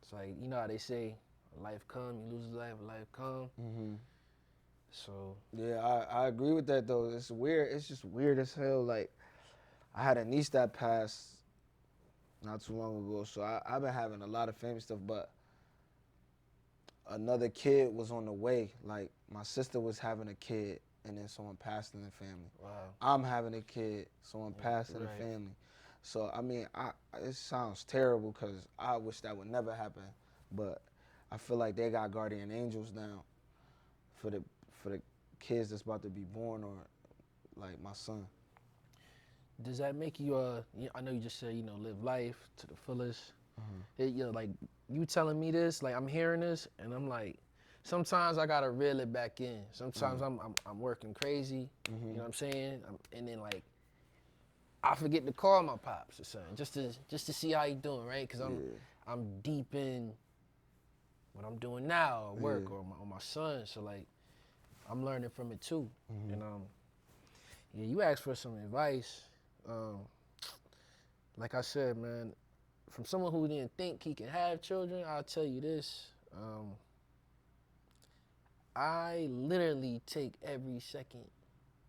[SPEAKER 1] it's like, you know how they say, life come, you lose life come.
[SPEAKER 2] Mm-hmm.
[SPEAKER 1] So.
[SPEAKER 2] Yeah, I agree with that, though. It's weird. It's just weird as hell. Like, I had a niece that passed not too long ago, so I've been having a lot of family stuff, but another kid was on the way. Like, my sister was having a kid, and then someone passed in the family.
[SPEAKER 1] Wow.
[SPEAKER 2] I'm having a kid, someone passed in the family. So, I mean, it sounds terrible because I wish that would never happen, but I feel like they got guardian angels now for the kids that's about to be born, or like my son.
[SPEAKER 1] Does that make you, I know you just said, live life to the fullest.
[SPEAKER 2] Mm-hmm.
[SPEAKER 1] Like, you telling me this, like, I'm hearing this, and I'm like, sometimes I gotta reel it back in. Sometimes I'm working crazy,
[SPEAKER 2] Mm-hmm.
[SPEAKER 1] you know what I'm saying? And then, like, I forget to call my pops or something, just to see how he doing, right? Because I'm deep in what I'm doing now, at work, or my son, so, like, I'm learning from it, too.
[SPEAKER 2] Mm-hmm.
[SPEAKER 1] And, you asked for some advice. Like I said, man, from someone who didn't think he could have children, I'll tell you this. I literally take every second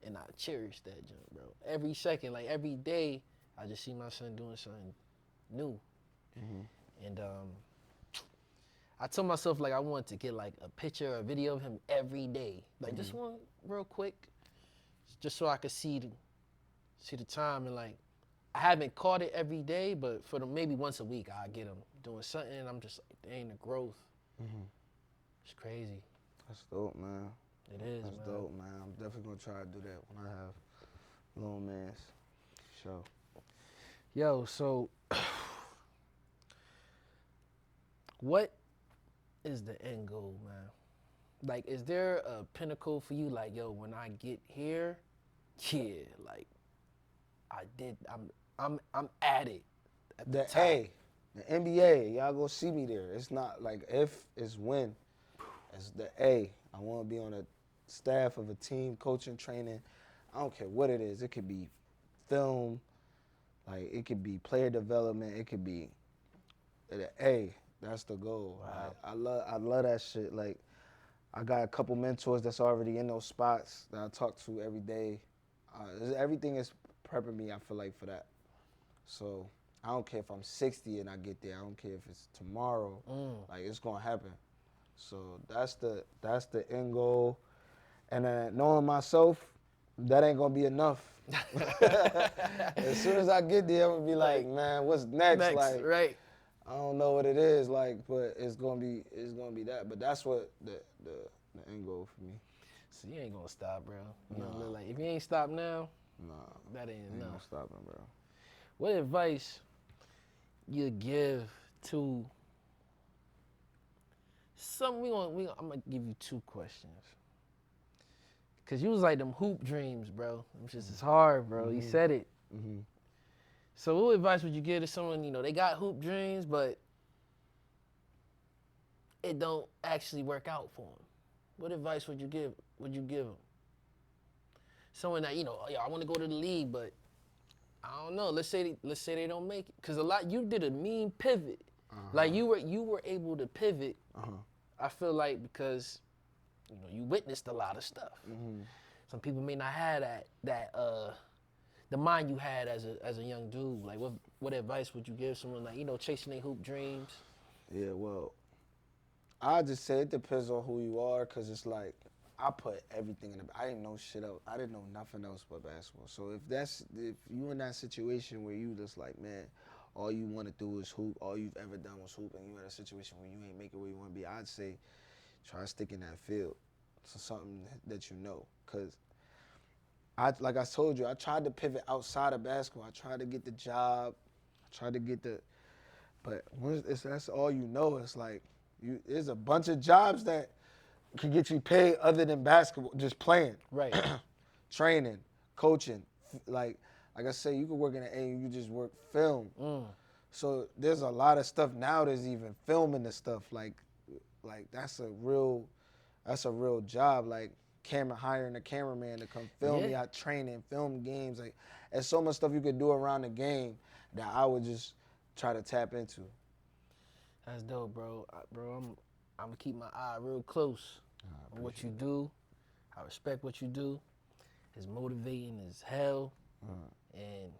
[SPEAKER 1] and I cherish that junk, bro. Every second, like every day, I just see my son doing something new.
[SPEAKER 2] Mm-hmm.
[SPEAKER 1] And I told myself, like, I want to get like a picture or a video of him every day. Like, just one real quick, just so I could see the time. And like, I haven't caught it every day, but for maybe once a week, I get him doing something, and I'm just like, dang, the growth.
[SPEAKER 2] Mm-hmm.
[SPEAKER 1] It's crazy.
[SPEAKER 2] That's dope, man.
[SPEAKER 1] It is,
[SPEAKER 2] That's dope, man. I'm definitely gonna try to do that when I have little mans. Sure.
[SPEAKER 1] Yo, so what is the end goal, man? Like, is there a pinnacle for you? Like, yo, when I get here, yeah, like, I'm at it. At the top.
[SPEAKER 2] A, the NBA, y'all go see me there. It's not like if, it's when. It's the A. I want to be on a staff of a team, coaching, training. I don't care what it is. It could be film, like it could be player development. It could be the A. That's the goal.
[SPEAKER 1] Wow.
[SPEAKER 2] I love that shit. Like, I got a couple mentors that's already in those spots that I talk to every day. Everything is prepping me, I feel like, for that. So I don't care if I'm 60 and I get there. I don't care if it's tomorrow. Like, it's gonna happen. So that's the end goal. And then knowing myself, that ain't gonna be enough. As soon as I get there, I'm gonna be like, man, what's next? Like,
[SPEAKER 1] right.
[SPEAKER 2] I don't know what it is, like, but it's gonna be that. But that's what the end goal for me.
[SPEAKER 1] So you ain't gonna stop, bro. You know, look like if you ain't stopped now, that ain't enough.
[SPEAKER 2] No stopping, bro.
[SPEAKER 1] What advice you give to some? I'm gonna give you 2 questions. Cause you was like them hoop dreams, bro. It's just it's hard, bro. You said it. So what advice would you give to someone, you know, they got hoop dreams, but it don't actually work out for them? What advice would you give them? Someone that, you know, I want to go to the league, but I don't know. Let's say they don't make it. Cause you did a mean pivot. Like you were able to pivot. I feel like because, you know, you witnessed a lot of stuff. Some people may not have that the mind you had as a young dude. Like what advice would you give someone like, you know, chasing their hoop dreams?
[SPEAKER 2] Yeah, well, I just say it depends on who you are, cause it's like I put everything in I didn't know shit else. I didn't know nothing else but basketball. So if you in that situation where you just like, man, all you want to do is hoop, all you've ever done was hoop, and you in a situation where you ain't make it where you want to be, I'd say try to stick in that field. So something that you know, cause like I told you, I tried to pivot outside of basketball. I tried to get the job. I tried to get but once that's all you know, it's like there's a bunch of jobs that can get you paid other than basketball, just playing.
[SPEAKER 1] Right.
[SPEAKER 2] Training, coaching. Like I said, you could work in the A and you just work film. So there's a lot of stuff now that's even filming the stuff. Like that's a real job. Like hiring a cameraman to come film me out training, film games. Like there's so much stuff you could do around the game that I would just try to tap into.
[SPEAKER 1] That's dope, bro. I'm gonna keep my eye real close on what you do. I respect what you do. It's motivating as hell. And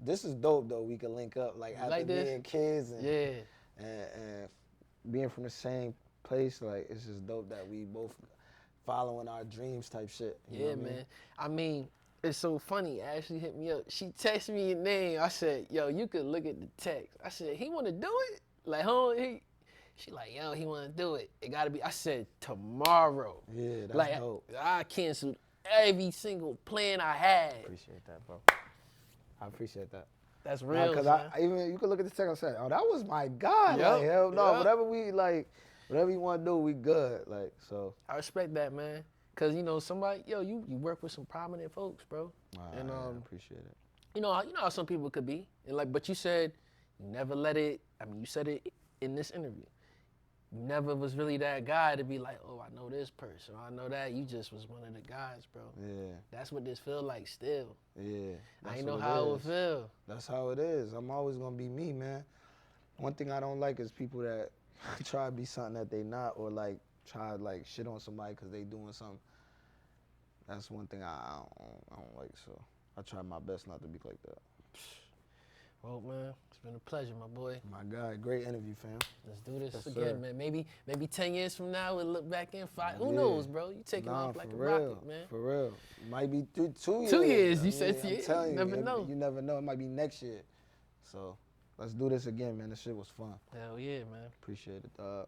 [SPEAKER 2] this is dope though. We can link up like after being kids and, and being from the same place. Like it's just dope that we both following our dreams type shit. You know what
[SPEAKER 1] man. I mean, it's so funny. Ashley hit me up. She texted me your name. I said, yo, you could look at the text. I said, he want to do it? Like, she like, yo, he want to do it. It got to be. I said, tomorrow.
[SPEAKER 2] Yeah, that's dope.
[SPEAKER 1] I canceled every single plan I had.
[SPEAKER 2] Appreciate that, bro. I appreciate that.
[SPEAKER 1] That's real,
[SPEAKER 2] because you could look at the text and say, oh, that was my guy. Like, hell no, whatever you want to do, we good. Like, so.
[SPEAKER 1] I respect that, man. Cause you know somebody, you work with some prominent folks, bro.
[SPEAKER 2] And I appreciate it.
[SPEAKER 1] You know how some people could be, and like, but you said you never let it. I mean, you said it in this interview. You never was really that guy to be like, oh, I know this person, I know that. You just was one of the guys, bro.
[SPEAKER 2] Yeah.
[SPEAKER 1] That's what this feel like still.
[SPEAKER 2] Yeah.
[SPEAKER 1] I ain't know how it would feel.
[SPEAKER 2] That's how it is. I'm always gonna be me, man. One thing I don't like is people that try to be something that they not, or like try to like shit on somebody because they doing something. That's one thing I don't like, so I try my best not to be like that.
[SPEAKER 1] Well, man, it's been a pleasure, my boy.
[SPEAKER 2] My guy, great interview, fam.
[SPEAKER 1] Let's do this again, man. Maybe 10 years from now, we'll look back in 5. Who knows, bro? You taking off like a rocket, man.
[SPEAKER 2] For real. Might be 2 years.
[SPEAKER 1] 2 years, you said.
[SPEAKER 2] I'm telling you,
[SPEAKER 1] never know.
[SPEAKER 2] You never know. It might be next year. So let's do this again, man. This shit was fun.
[SPEAKER 1] Hell yeah, man.
[SPEAKER 2] Appreciate it, dog.